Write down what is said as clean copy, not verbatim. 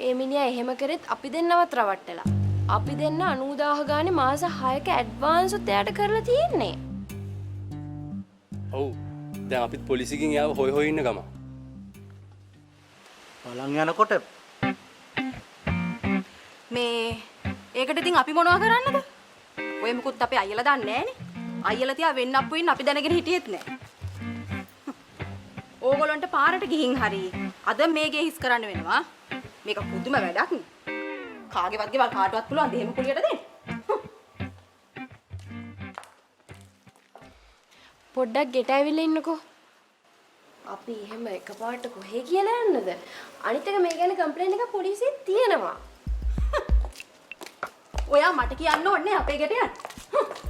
ඒ මිනිහා එහෙම කරෙත් අපි දෙන්නවත් රවට්ටලා. අපි දෙන්න 90000 ගානේ මාස 6ක ඇඩ්වාන්ස් උත් එයාට කරලා තියෙන්නේ. ඔව්. දැන් අපිත් පොලිසියකින් යාව හොය හොය ඉන්න ගම. බලන් යනකොට මේ ඒකට ඉතින් අපි මොනවා කරන්නද? ඔය මුකුත් අපේ අයියලා දන්නේ නැහනේ. අයියලා තියා වෙන්න අප්පු ඉන්න අපි දැනගෙන හිටියෙත් නැහැ. ඕගොල්ලන්ට පාරට ගිහින් හරි අද මේ ගේ හිස් කරන්න වෙනවා. මේක පුදුම වැඩක් නේ. කාගේවත් ගෙවල් කාටවත් පුළුවන් දෙහෙම කුලියට දෙන්න. පොඩ්ඩක් ගෙට ඇවිල්ලා ඉන්නකෝ. අපි එහෙම එකපාරට කොහෙ කියලා යන්නද? අනිත් එක මේ ගැන කම්ප්ලේන්ට් එකක් පොලිසියේ තියෙනවා. ඔයා මට කියන්න ඕනේ අපේ ගෙට යන්න.